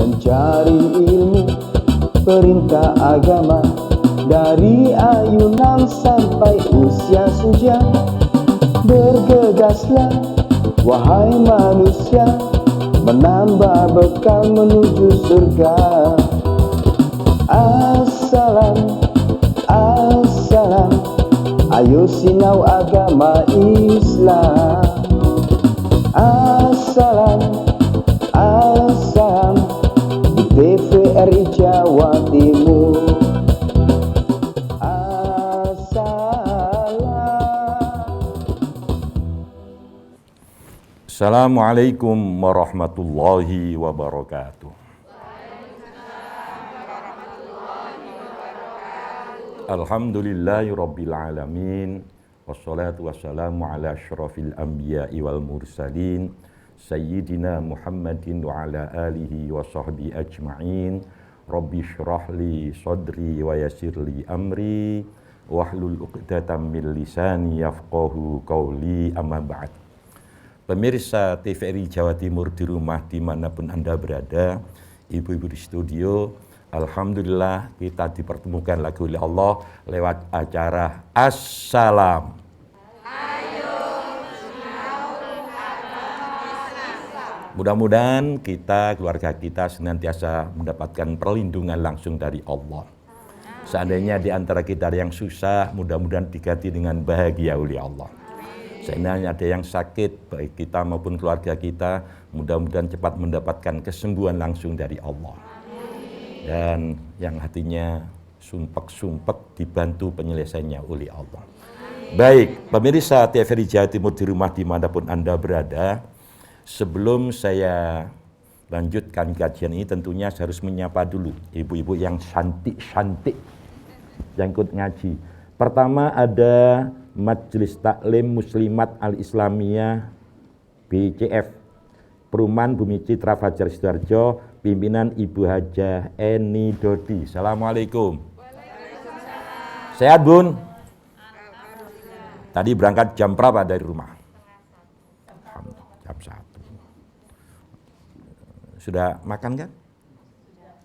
mencari ilmu perintah agama, dari ayunan sampai usia senja. Bergegaslah wahai manusia, menambah bekal menuju surga. Assalam, assalam, ayo sinau agama Islam. Assalam, assalam, di TVRI Jawa Timur. Assalamualaikum warahmatullahi wabarakatuh. Alhamdulillahi rabbil alamin. Wassalatu wassalamu ala asyrafil anbiya'i wal mursalin Sayyidina Muhammadin wa ala alihi wa sahbihi ajma'in. Rabbi syrah li sadri wa yassir li amri wahlul 'uqdatam min lisani yafqahu qawli, amma ba'd. Pemirsa TVRI Jawa Timur di rumah dimanapun Anda berada, ibu-ibu di studio, alhamdulillah kita dipertemukan lagi oleh Allah lewat acara Assalam. Mudah-mudahan kita, keluarga kita senantiasa mendapatkan perlindungan langsung dari Allah. Seandainya di antara kita ada yang susah, mudah-mudahan diganti dengan bahagia oleh Allah. Seandainya ada yang sakit, baik kita maupun keluarga kita, mudah-mudahan cepat mendapatkan kesembuhan langsung dari Allah. Dan yang hatinya sumpek-sumpek dibantu penyelesaiannya oleh Allah. Baik, pemirsa TVRI Jawa Timur di rumah dimanapun Anda berada, sebelum saya lanjutkan kajian ini, tentunya saya harus menyapa dulu ibu-ibu yang cantik-cantik yang ikut ngaji. Pertama ada Majelis Taklim Muslimat Al-Islamiyah BCF Perumahan Bumi Citra Fajar Sidoarjo, pimpinan Ibu Hajah Eni Dodi. Assalamualaikum. Sehat Bun? Tadi berangkat jam berapa dari rumah? Jam 1. Sudah makan kan?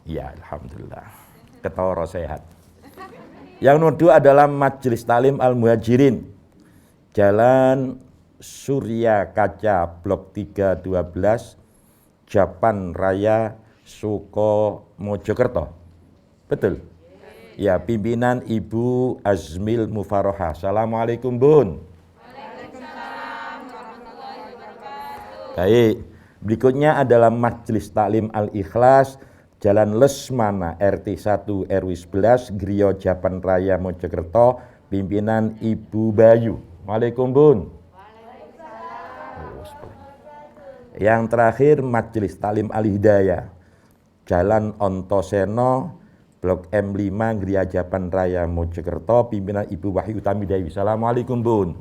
Iya, alhamdulillah. Ketoro sehat. Yang nomor 2 adalah Majelis Taklim Al-Muhajirin, Jalan Surya Kaca, Blok 312, Japan Raya, Suko, Mojokerto. Betul? Ya, pimpinan Ibu Azmil Mufaroha. Assalamualaikum Bun. Waalaikumsalam warahmatullahi wabarakatuh. Baik, berikutnya adalah Majelis Taklim Al-Ikhlas, Jalan Lesmana, RT 1 RW 11, Griyo Japan Raya, Mojokerto, pimpinan Ibu Bayu. Waalaikumsalam Bun. Waalaikumsalam. Yang terakhir Majelis Taklim Al-Hidayah, Jalan Ontoseno, Blok M5, Griya Japan Raya, Mojokerto, pimpinan Ibu Wahyu Utami Dewi. Assalamualaikum Bun.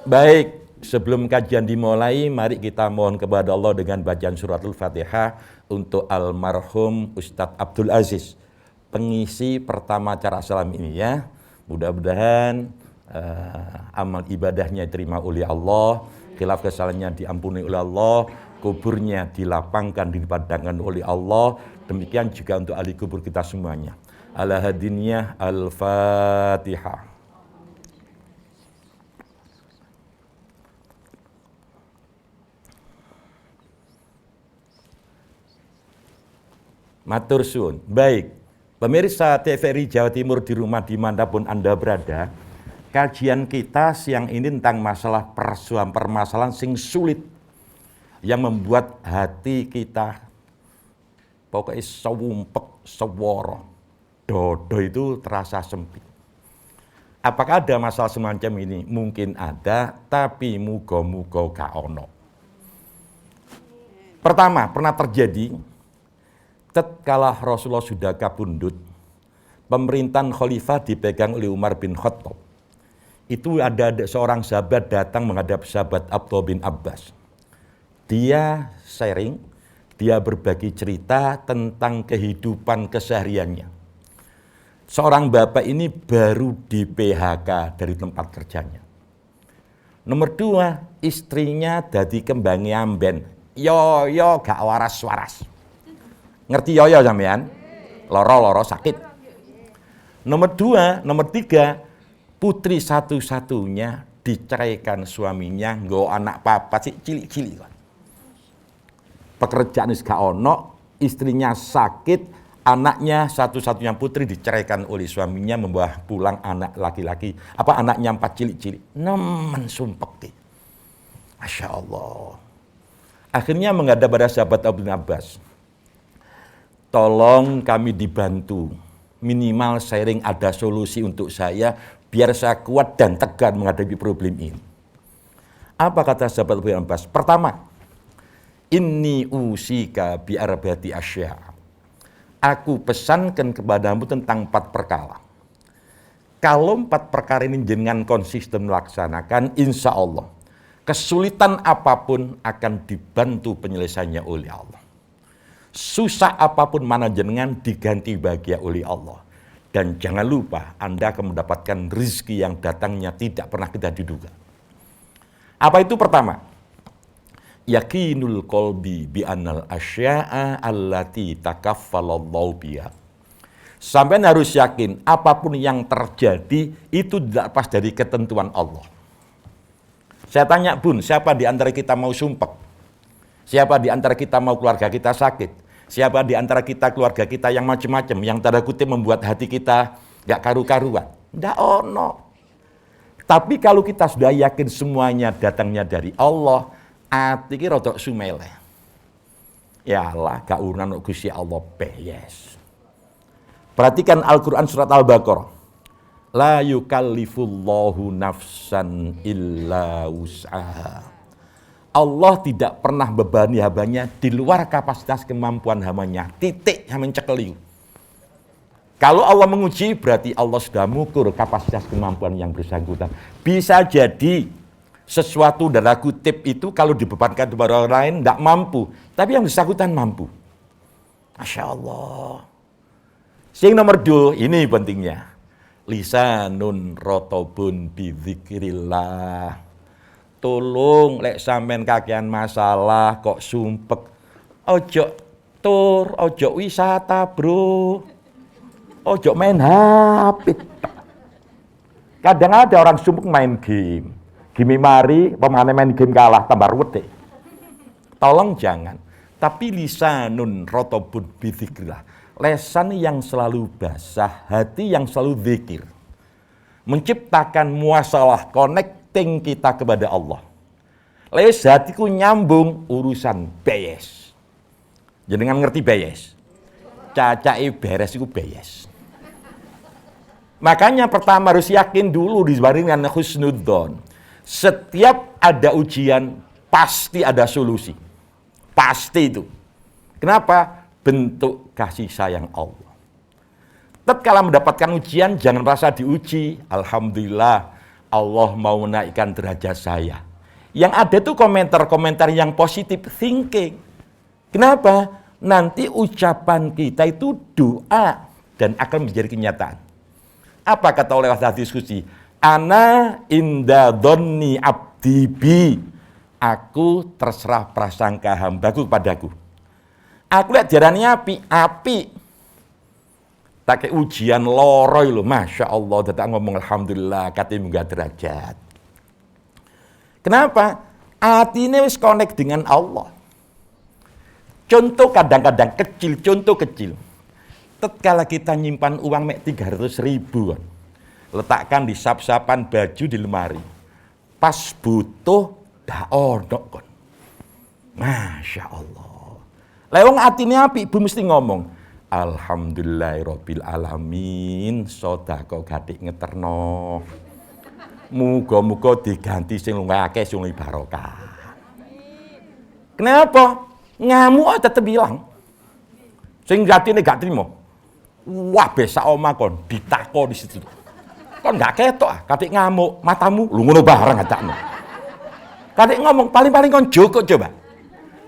Baik. Sebelum kajian dimulai, mari kita mohon kepada Allah dengan bacaan suratul Fatihah untuk almarhum Ustadz Abdul Aziz, pengisi pertama acara Assalam ini ya. Mudah-mudahan amal ibadahnya diterima oleh Allah, khilaf kesalahannya diampuni oleh Allah, kuburnya dilapangkan, dipadangkan oleh Allah. Demikian juga untuk ahli kubur kita semuanya. Ala hadiniyah al-Fatihah. Matur suwun. Baik, pemirsa TVRI Jawa Timur di rumah dimanapun Anda berada, kajian kita siang ini tentang masalah permasalahan sing sulit yang membuat hati kita pokoknya sewumpek, seworo, dodo itu terasa sempit. Apakah ada masalah semacam ini? Mungkin ada, tapi muga-muga gak ono. Pertama, pernah terjadi tatkala Rasulullah sudah kabundut, pemerintahan khalifah dipegang oleh Umar bin Khattab. Itu ada seorang sahabat datang menghadap sahabat Abdullah bin Abbas. Dia sharing, dia berbagi cerita tentang kehidupan kesehariannya. Seorang bapak ini baru di PHK dari tempat kerjanya. Nomor 2, istrinya dadi kembange amben. Yo gak waras-waras. Ngerti yo sampean? Loro sakit. Nomor 3, putri satu-satunya diceraikan suaminya, nggo anak papat sih cilik-cilik. Pekerjaan wis gak ono, istrinya sakit, anaknya satu-satunya putri diceraikan oleh suaminya, membawa pulang anak laki-laki, anaknya 4 cilik-cilik. Nemen sumpek. Masya Allah. Akhirnya menghadap pada sahabat Abdullah Abbas. Tolong kami dibantu. Minimal sharing ada solusi untuk saya, biar saya kuat dan tegar menghadapi problem ini. Apa kata sahabat Abdullah Abbas? Pertama, inni usika bi arba'ati asya'. Aku pesankan kepadamu tentang 4 perkara. Kalau 4 perkara ini jenengan konsisten melaksanakan, insya Allah, kesulitan apapun akan dibantu penyelesaiannya oleh Allah. Susah apapun mana jenengan diganti bahagia oleh Allah. Dan jangan lupa, Anda akan mendapatkan rezeki yang datangnya tidak pernah kita diduga. Apa itu pertama? Yakinul qalbi bi annal asya'a allati takaffalallahu biha. Sampai harus yakin apapun yang terjadi itu tidak lepas dari ketentuan Allah. Saya tanya, Bun, siapa di antara kita mau sumpek? Siapa di antara kita mau keluarga kita sakit? Siapa di antara kita keluarga kita yang macam-macam, yang tanda kutip membuat hati kita gak karu-karuan? Ndak ono. Tapi kalau kita sudah yakin semuanya datangnya dari Allah, ati ki rodok sumele. Ya Allah, gak urunan Gusti Allah yes. Perhatikan Al-Qur'an surat Al-Baqarah. La yukallifullahu nafsan illa wus'aha. Allah tidak pernah bebani hambanya di luar kapasitas kemampuan hambanya. Titik yang mencekeliu. Kalau Allah menguji, berarti Allah sudah mengukur kapasitas kemampuan yang bersangkutan. Bisa jadi sesuatu dalam kutip itu kalau dibebankan kepada orang lain tidak mampu, tapi yang bersangkutan mampu. Masya Allah. Yang nomor 2, ini pentingnya. Lisanun rotobun bidzikrillah. Tolong lek sampean kakean masalah kok sumpek. Ojo tur, ojo wisata, Bro. Ojo main HP. Kadang ada orang sumpek main game. Gimi mari, pemane main game kalah, tambah ruwet. Tolong jangan. Tapi lisanun rotobun bidzikrillah. Lesan yang selalu basah, hati yang selalu zikir. Menciptakan muasalah, connecting kita kepada Allah. Les hatiku nyambung urusan beyes. Jenengan ngerti beyes? Cacai beres iku beyes. Makanya pertama harus yakin dulu dibarengi dengan husnudzon. Setiap ada ujian pasti ada solusi. Pasti itu. Kenapa? Bentuk kasih sayang Allah. Tatkala mendapatkan ujian, jangan merasa diuji. Alhamdulillah, Allah mau menaikkan derajat saya. Yang ada tuh komentar-komentar yang positif thinking. Kenapa? Nanti ucapan kita itu doa dan akan menjadi kenyataan. Apa kata oleh hadis diskusi? Ana inda dhonni abdi bi. Aku terserah prasangka hambaku kepadaku. Aku lihat jarane api. Tak kayak ujian loroi loh, Masya Allah, datang ngomong Alhamdulillah, katanya munggah derajat. Kenapa? Hati ini wis connect dengan Allah. Contoh kadang-kadang kecil, contoh kecil. Tatkala kita nyimpan uang mek 300.000, letakkan di sap-sapan baju di lemari. Pas butuh, dah odok kon. Masya Allah. Lewong atine apik, ibu mesti ngomong, Alhamdulillahirabbil alamin, sedekah gathik ngeterno. Muga-muga diganti sing luwih akeh sing barokah. Kenapa? Ngamuk tetep bilang. Sing gatine gak trimo. Wah, besak omah kon ditako di situ. Kon gak ketok ah, katik ngamuk, matamu lu ngono bareng adakno. Katik ngomong paling-paling kon joko coba.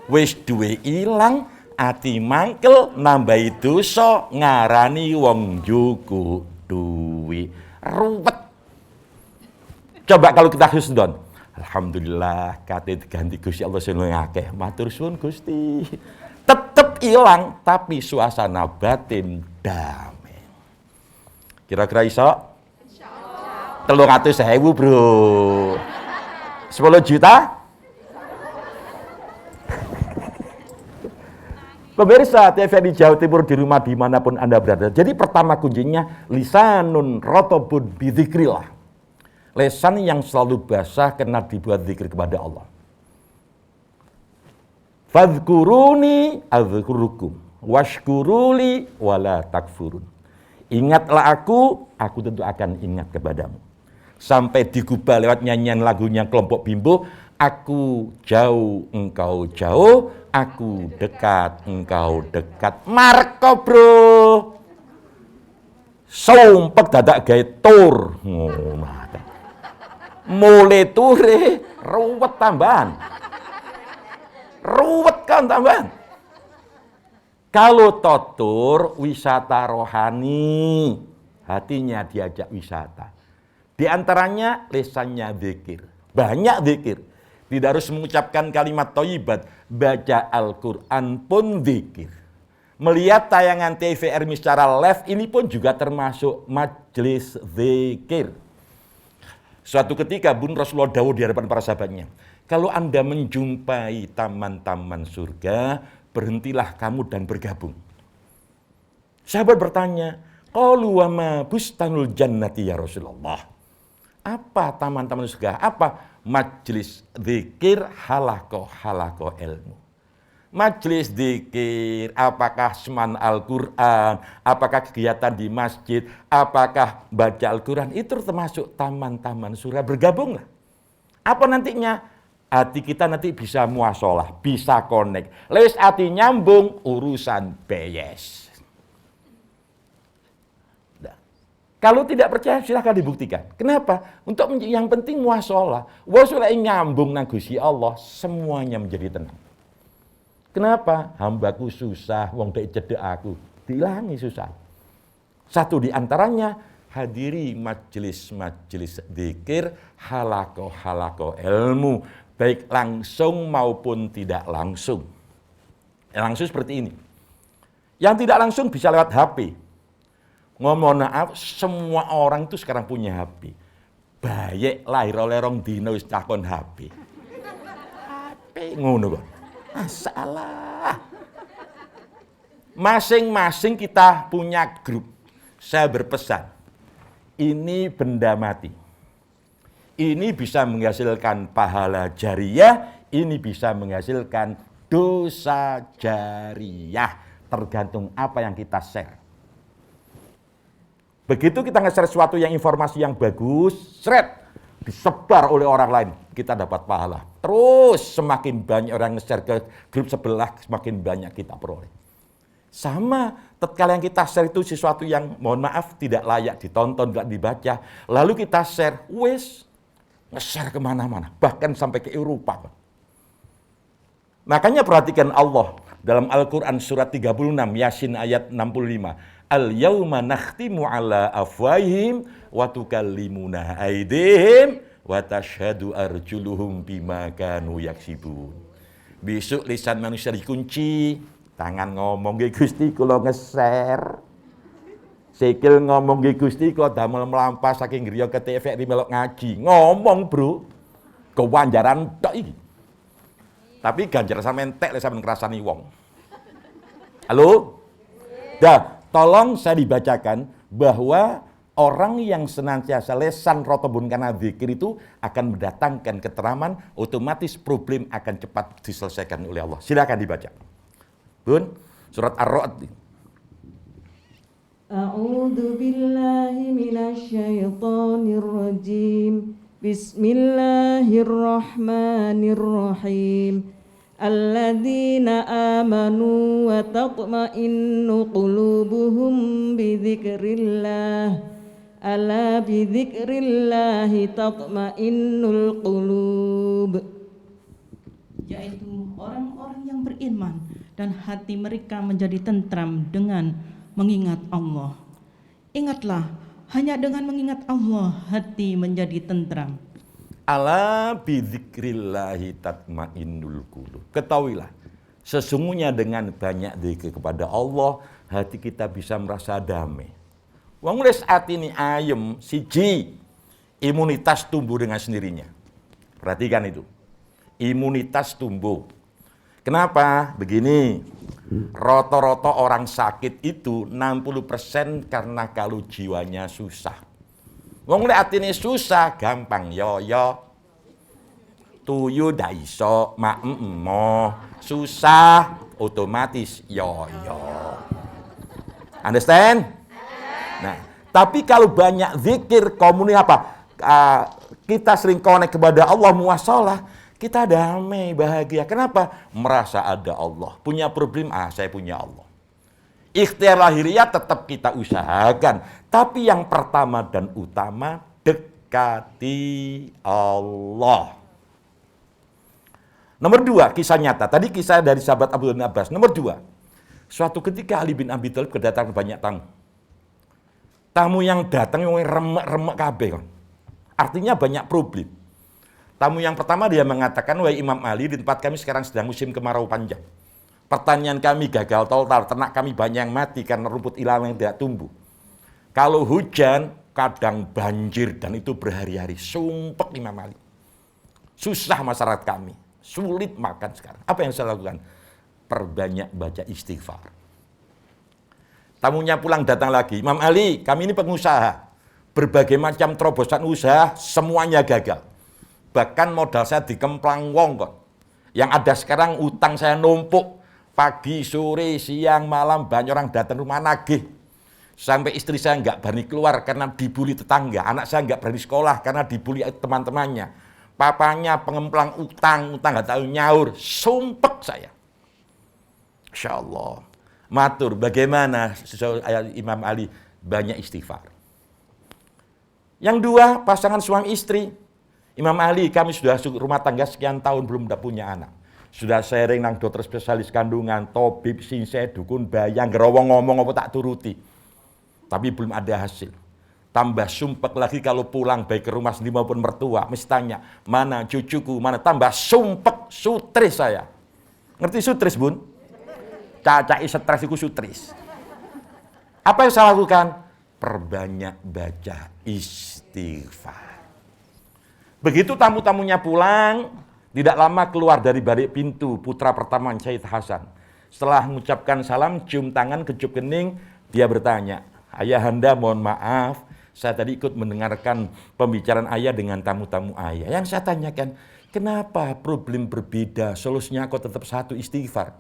Wis duwe ilang, ati mangkel, nambahi dosa, ngarani wong juku duwi. Ruwet. Coba kalau kita husnudon. Alhamdulillah kate diganti Gusti Allah sing akeh. Matur suwun Gusti. Tetep ilang tapi suasana batin damai. Kira-kira iso? Insyaallah. 300.000, Bro. 10 juta? Pemirsa TVRI Jawa Timur di rumah dimanapun Anda berada. Jadi pertama kuncinya lisanun rotobun bidzikrillah. Lesan yang selalu basah karena dibuat zikir kepada Allah. Fadhkuruni adzkurukum washkuruli wala takfurun. Ingatlah aku tentu akan ingat kepadamu. Sampai digubah lewat nyanyian lagunya kelompok Bimbo, aku jauh, engkau jauh, aku dekat, engkau dekat. Marco, Bro. Sumpek dadak gawe tur. Mulai ture, ruwet tambahan. Ruwet kan tambahan. Kalau totur, wisata rohani. Hatinya diajak wisata. Di antaranya lesannya zikir. Banyak zikir. Tidak harus mengucapkan kalimat thayyibat. Baca Al-Quran pun zikir. Melihat tayangan TVRI secara live ini pun juga termasuk majelis zikir. Suatu ketika Bun Rasulullah dawuh di hadapan para sahabatnya, kalau Anda menjumpai taman-taman surga, berhentilah kamu dan bergabung. Sahabat bertanya, qalu wa ma bustanul jannati ya Rasulullah? Apa taman-taman surga? Apa? Majlis zikir halaqah ilmu. Majlis zikir, apakah seman Al-Quran, apakah kegiatan di masjid, apakah baca Al-Quran, itu termasuk taman-taman surga. Bergabunglah. Apa nantinya? Hati kita nanti bisa muasalah, bisa connect. Lewis hati nyambung, urusan beyes. Nah, kalau tidak percaya, silahkan dibuktikan. Kenapa? Untuk yang penting muasalah. Wasalah nyambung nang Gusti Allah, semuanya menjadi tenang. Kenapa? Hambaku susah, wong dek cedek aku. Dihilangi susah. Satu di antaranya, hadiri majelis-majelis zikir, halaqah ilmu. Baik langsung maupun tidak langsung. Langsung seperti ini. Yang tidak langsung bisa lewat HP. Ngomong maaf, semua orang itu sekarang punya HP. Bayek lahir oleh rong dino wis takon HP. HP ngono kok. Masalah. Masing-masing kita punya grup. Saya berpesan, ini benda mati. Ini bisa menghasilkan pahala jariyah, ini bisa menghasilkan dosa jariyah. Tergantung apa yang kita share. Begitu kita nge-share sesuatu yang informasi yang bagus, disebar oleh orang lain, kita dapat pahala. Terus semakin banyak orang nge-share ke grup sebelah, semakin banyak kita peroleh. Sama, tatkala yang kita share itu sesuatu yang mohon maaf tidak layak ditonton, tidak dibaca, lalu kita share, nge-share kemana-mana, bahkan sampai ke Eropa. Makanya perhatikan Allah dalam Al-Quran surat 36, Yasin ayat 65. Al-yawma nakhtimu ala afwahihim wa tukallimuna aydihim wa tashhadu arjuluhum bima kanu yaksibun. Besok lisan manusia dikunci, tangan ngomong ke Gusti kula nge-share. Sikil ngomong ke Gusti kula damel melampas saking griya ke TVRI melok ngaji. Ngomong, Bro. Kewanjaran tok iki. Tapi ganjaran sampean entek lek sampean ngrasani wong. Halo? Dah, tolong saya dibacakan bahwa orang yang senantiasa lesan rotobun karena zikir itu akan mendatangkan keteraman, otomatis problem akan cepat diselesaikan oleh Allah. Silakan dibaca. Bun, surat Ar-Ra'd. A'udzu billahi minasyaitonir rajim. Bismillahirrahmanirrahim. Alladzina amanu wa tatma'innu qulubuhum bidzikrillah. Ala bidzikrillahi tatma'innul qulub. Yaitu orang-orang yang beriman dan hati mereka menjadi tentram dengan mengingat Allah. Ingatlah, hanya dengan mengingat Allah hati menjadi tentram. Ala bidzikrillahi tatmainnul qulub. Ketahuilah, sesungguhnya dengan banyak zikir kepada Allah, hati kita bisa merasa damai. Wong wis atine ayem, siji, imunitas tumbuh dengan sendirinya. Perhatikan itu. Imunitas tumbuh. Kenapa? Begini, rata-rata orang sakit itu 60% karena kalau jiwanya susah. Wong lek atine susah gampang yo tuyu ndak iso mak susah otomatis yo. Understand? Nah, tapi kalau banyak zikir kita sering connect kepada Allah, muasalah, kita damai, bahagia. Kenapa? Merasa ada Allah. Punya problem, saya punya Allah. Ikhtiar lahiriah tetap kita usahakan. Tapi yang pertama dan utama, dekati Allah. Nomor 2, kisah nyata. Tadi kisah dari sahabat Abdullah bin Abbas. Nomor 2, suatu ketika Ali bin Abi Thalib kedatangan banyak tamu. Tamu yang datang yang remek-remek kabeh. Artinya banyak problem. Tamu yang pertama dia mengatakan, wahai Imam Ali, di tempat kami sekarang sedang musim kemarau panjang. Pertanian kami gagal total, ternak kami banyak yang mati karena rumput ilalang yang tidak tumbuh. Kalau hujan, kadang banjir dan itu berhari-hari. Sumpek Imam Ali. Susah masyarakat kami, sulit makan sekarang. Apa yang saya lakukan? Perbanyak baca istighfar. Tamunya pulang datang lagi, Imam Ali, kami ini pengusaha. Berbagai macam terobosan usaha, semuanya gagal. Bahkan modal saya dikemplang wong kok. Yang ada sekarang utang saya numpuk. Pagi, sore, siang, malam, banyak orang datang rumah nagih. Sampai istri saya nggak berani keluar karena dibully tetangga. Anak saya nggak berani sekolah karena dibully teman-temannya. Papanya pengemplang utang nggak tahu nyaur. Sumpek saya. Insya Allah. Matur, bagaimana Imam Ali? Banyak istighfar. Yang 2, pasangan suami istri. Imam Ali, kami sudah rumah tangga sekian tahun belum punya anak. Sudah sharing nang dokter spesialis kandungan, tabib, sinsai, dukun, bayang, gerowong ngomong apa tak turuti. Tapi belum ada hasil. Tambah sumpek lagi kalau pulang baik ke rumah sendiri maupun mertua, mesti tanya, mana cucuku, mana, tambah sumpek, sutris saya. Ngerti sutris, Bun? Cacai stres itu sutris. Apa yang saya lakukan? Perbanyak baca istighfar. Begitu tamu-tamunya pulang, tidak lama keluar dari balik pintu putra pertama Syed Hasan. Setelah mengucapkan salam, cium tangan, kecup kening, dia bertanya, Ayahanda mohon maaf, saya tadi ikut mendengarkan pembicaraan ayah dengan tamu-tamu ayah. Yang saya tanyakan, kenapa problem berbeda, solusinya kok tetap satu, istighfar.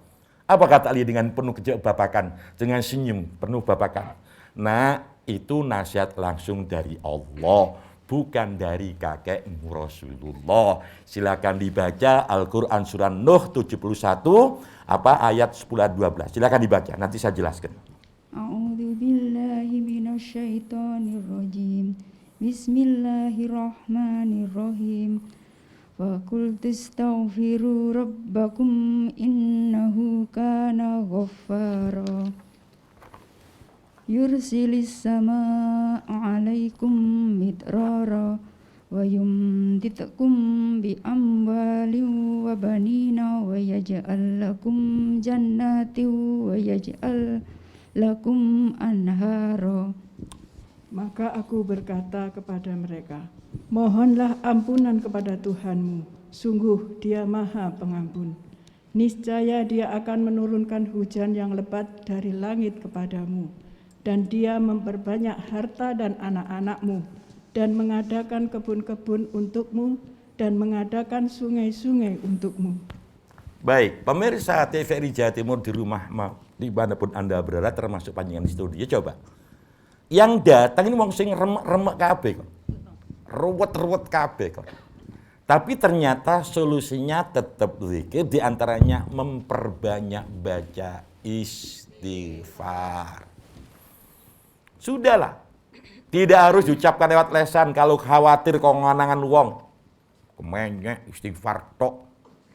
Apa kata Ali dengan penuh kebapakan, dengan senyum penuh bapakan? Nah, itu nasihat langsung dari Allah, bukan dari kakekmu Rasulullah. Silakan dibaca Al-Quran surah Nuh 71 ayat 10-12. Silakan dibaca, nanti saya jelaskan. A'udzubillahi minasyaitonirrajim. Bismillahirrahmanirrahim. Wa qul tastaghfiru rabbakum innahu kana ghaffara. Yursilis samaa'a 'alaikum midrara wa yumditkum bi amwalin wa banina wa yaj'al lakum jannatin wa yaj'al lakum anhara. Maka aku berkata kepada mereka, mohonlah ampunan kepada Tuhanmu, sungguh Dia Maha Pengampun. Niscaya Dia akan menurunkan hujan yang lebat dari langit kepadamu, dan Dia memperbanyak harta dan anak-anakmu, dan mengadakan kebun-kebun untukmu, dan mengadakan sungai-sungai untukmu. Baik, pemirsa TVRI Jawa Timur di rumah, dimanapun Anda berada, termasuk panjenengan di studio, coba. Yang datang ini wong sing remek-remek kabeh kok. Ruwet-ruwet kabeh kok. Tapi ternyata solusinya tetap zikir, diantaranya memperbanyak baca istighfar. Sudahlah, tidak harus diucapkan lewat lesan. Kalau khawatir kok nganangan wong, kemenyek istighfar tok.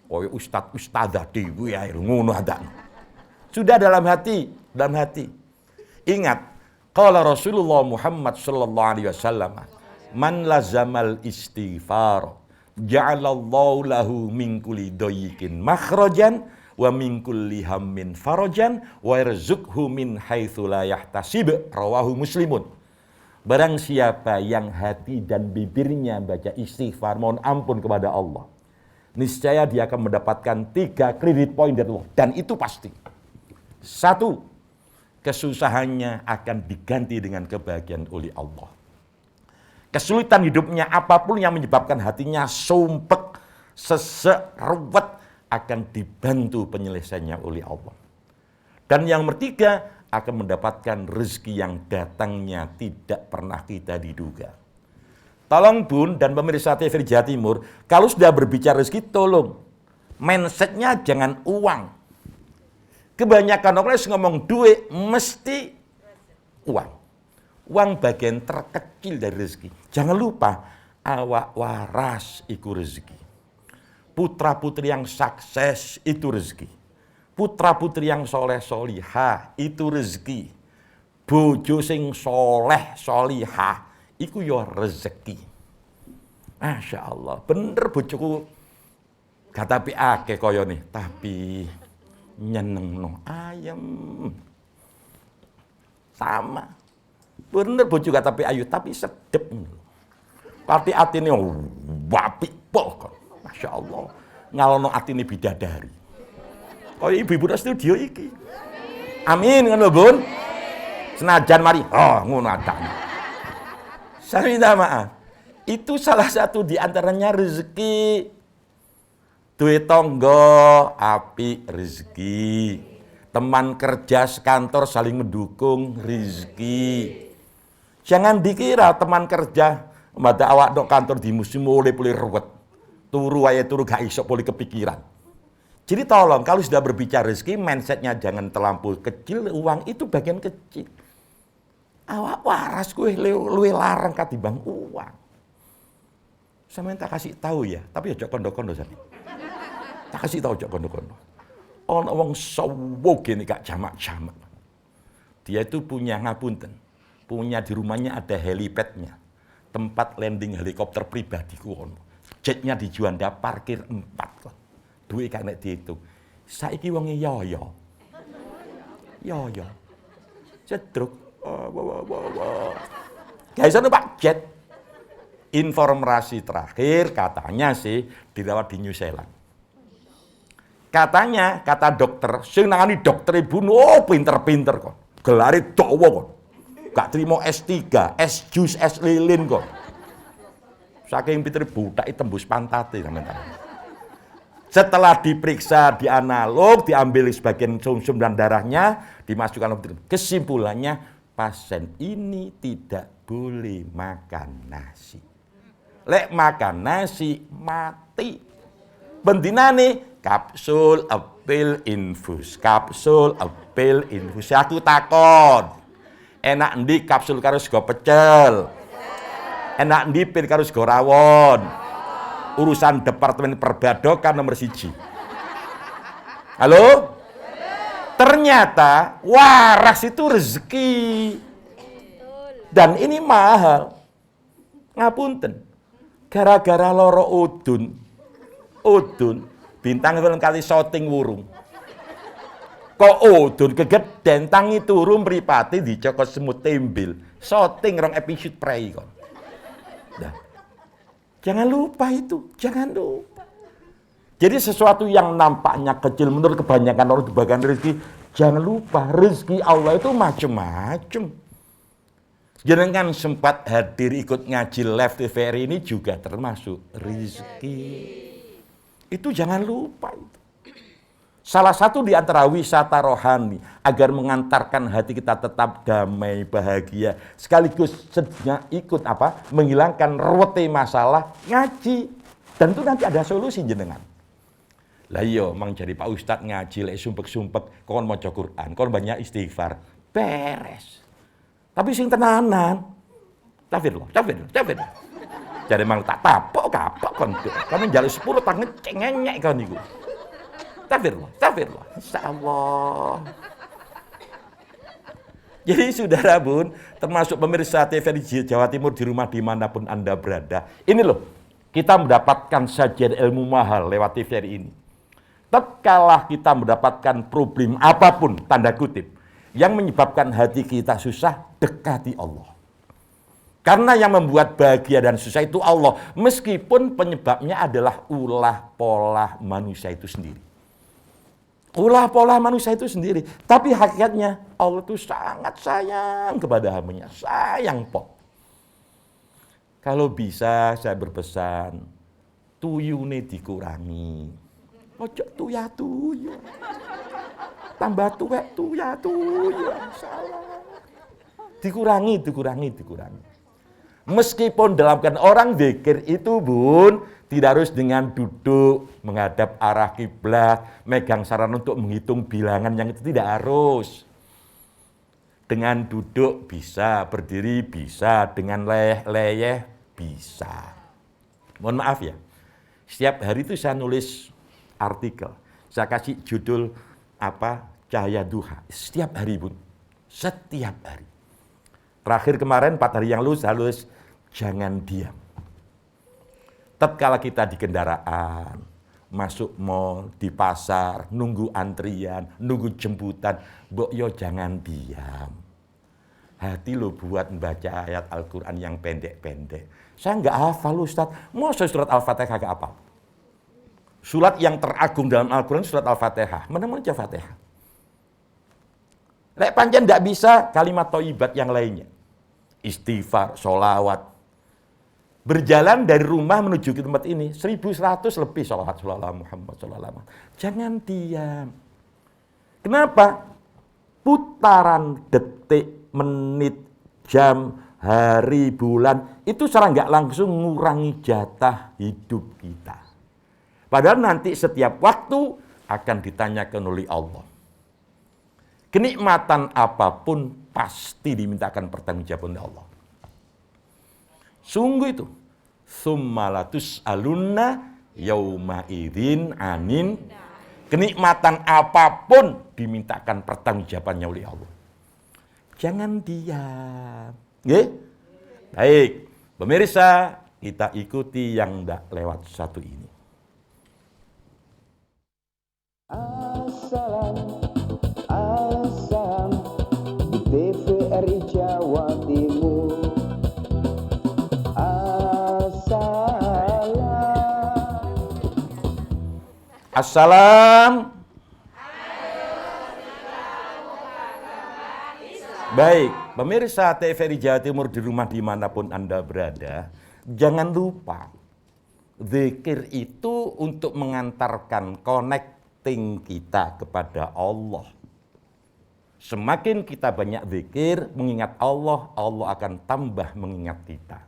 Kowe ustadzah dewe ya ngono ada. Sudah dalam hati. Ingat, qala Rasulullah Muhammad sallallahu alaihi wasallam, man lazamal istighfar Ja'alallahu lahu min kulli dayyikin makhrajan wa min kulli hammin farajan wa yarzuqhu min haitsu la yahtasib. Rawahu Muslimun. Barang siapa yang hati dan bibirnya baca istighfar, mohon ampun kepada Allah, niscaya dia akan mendapatkan 3 kredit poin dari Allah. Dan itu pasti. 1, kesusahannya akan diganti dengan kebahagiaan oleh Allah. Kesulitan hidupnya apapun yang menyebabkan hatinya sumpek, sesek, ruwet, akan dibantu penyelesaiannya oleh Allah. Dan yang ketiga, akan mendapatkan rezeki yang datangnya tidak pernah kita diduga. Tolong Bun dan pemirsa TVRI Jawa Timur, kalau sudah berbicara rezeki, tolong mindsetnya jangan uang. Kebanyakan orang ngomong duit, mesti uang. Uang bagian terkecil dari rezeki. Jangan lupa, awak waras iku rezeki. Putra-putri yang sukses itu rezeki. Putra-putri yang soleh solihah itu rezeki. Bojo sing soleh solihah iku yo rezeki. Masya Allah, bener bojoku gak tapi akeh kaya nih, tapi nyenengno ayam. Sama. Bener bojo gak tapi ayu, tapi sedep. Kati atine wapi pol kok. Masya Allah, ngalono atine bidadari. Kaya ibu-ibu studio iki. Amin ngono Bun. Senajan mari, ngono adane. Saya minta maaf. Itu salah satu di antaranya rezeki. Duwe tangga apik rezeki. Teman kerja sekantor saling mendukung rezeki. Jangan dikira teman kerja mada awak dok kantor di musim mulai ruwet. Turu aja turu gak iso boleh kepikiran. Jadi tolong kalau sudah berbicara rezeki, mindsetnya jangan terlampau kecil, uang itu bagian kecil. Awak waras gue luwe larang katimbang uang. Saya tak kasih tahu ya, tapi aja kondo-kondo sapi. Tak kasih tahu aja kondo-kondo. Ono wong sowo gini gak jamak-jamak. Dia itu punya ngapunten, punya di rumahnya ada helipadnya, tempat landing helikopter pribadi ku ono. Jetnya di Juanda parkir 4 kok. Duit gak nek dihitung. Saiki wonge yo. Cedruk. Guys, Pak jet. Informasi terakhir katanya sih dirawat di New Zealand. Katanya, kata dokter, sing nangani dokter ibu, pinter-pinter kok. Gelare dawa kok. Gak terima S3, S jus, S lilin kok. Saking pinter budak tembus pantate sampeyan. Setelah diperiksa di analog, diambil sebagian sumsum dan darahnya, dimasukkan kesimpulannya pasien ini tidak boleh makan nasi. Lek makan nasi mati. Bendinane kapsul apel infus, kapsul apel infus. Aku takon. Enak endi kapsul karo sego pecel? Enak endi pil karo sego rawon? Urusan Departemen Perbadokan nomor 1. Halo? Ternyata waras itu rezeki. Dan ini mahal. Ngapunten. Gara-gara loro udun, bintang film kali syuting wurung. Kok udun kegeden tangi turu mripate dicokot semut tembil. Syuting 2 episode prei kok. Nah. Jangan lupa itu, jangan lupa. Jadi sesuatu yang nampaknya kecil menurut kebanyakan orang di bagian rezeki, jangan lupa rezeki Allah itu macam-macam. Jenengan sempat hadir ikut ngaji live TVRI ini juga termasuk rezeki. Itu jangan lupa itu. Salah satu di antara wisata rohani agar mengantarkan hati kita tetap damai, bahagia, sekaligus sedang ikut menghilangkan ruwete masalah ngaji. Dan itu nanti ada solusi jenengan. Lah iya, mang jadi Pak Ustadz ngaji lek sumpek-sumpek kon maca Quran, kon banyak istighfar, beres. Tapi sing tenanan. Tafirlah. Jadi mang tak tapok kapok kon. Kami njaluk 10 tak ngecek kon niku. Tafirlah. Insyaallah. Jadi saudara Bun, termasuk pemirsa TVRI Jawa Timur di rumah dimanapun Anda berada. Ini loh, kita mendapatkan sajian ilmu mahal lewat TVRI ini. Tatkala kita mendapatkan problem apapun, tanda kutip, yang menyebabkan hati kita susah, dekati Allah. Karena yang membuat bahagia dan susah itu Allah, meskipun penyebabnya adalah ulah pola manusia itu sendiri. Ulah pola manusia itu sendiri, tapi hakikatnya Allah itu sangat sayang kepada hambanya, sayang pok. Kalau bisa saya berpesan, tuyune dikurangi. Ojo tuya-tuya. Tambah tuwek tuya-tuya. Dikurangi. Meskipun dalam kan orang zikir itu Bun, tidak harus dengan duduk menghadap arah kiblat, megang saran untuk menghitung bilangan yang itu tidak harus. Dengan duduk bisa, berdiri bisa, dengan leyeh bisa. Mohon maaf ya, setiap hari itu saya nulis artikel, saya kasih judul Cahaya Duha. Setiap hari Bun, setiap hari. Terakhir kemarin 4 hari yang lalu saya nulis jangan diam. Tatkala kita di kendaraan, masuk mall, di pasar, nunggu antrian, nunggu jemputan, mbok yo jangan diam. Hati lo buat membaca ayat Al-Quran yang pendek-pendek. Saya nggak hafal Ustaz, masa surat Al-Fatihah gak hafal? Surat yang teragung dalam Al-Quran surat Al-Fatihah. Mana-mana aja Fatihah. Lek pancen nggak bisa kalimat thayyibat yang lainnya. Istighfar, sholawat. Berjalan dari rumah menuju ke tempat ini 1100 lebih sholawat Muhammad sallallahu. Jangan diam. Kenapa? Putaran detik, menit, jam, hari, bulan itu secara nggak langsung mengurangi jatah hidup kita. Padahal nanti setiap waktu akan ditanyakan oleh Allah. Kenikmatan apapun pasti dimintakan pertanggungjawaban oleh Allah. Sungguh itu. Summalatus alunna yauma idzin anin. Kenikmatan apapun dimintakan pertanggungjawabannya oleh Allah. Jangan diam. Nggih? Baik, pemirsa, kita ikuti yang tidak lewat satu ini. Assalam di TVRI Jawa Timur. Assalam. Baik, pemirsa TVRI Jawa Timur di rumah dimanapun Anda berada, jangan lupa zikir itu untuk mengantarkan connecting kita kepada Allah. Semakin kita banyak zikir, mengingat Allah, Allah akan tambah mengingat kita.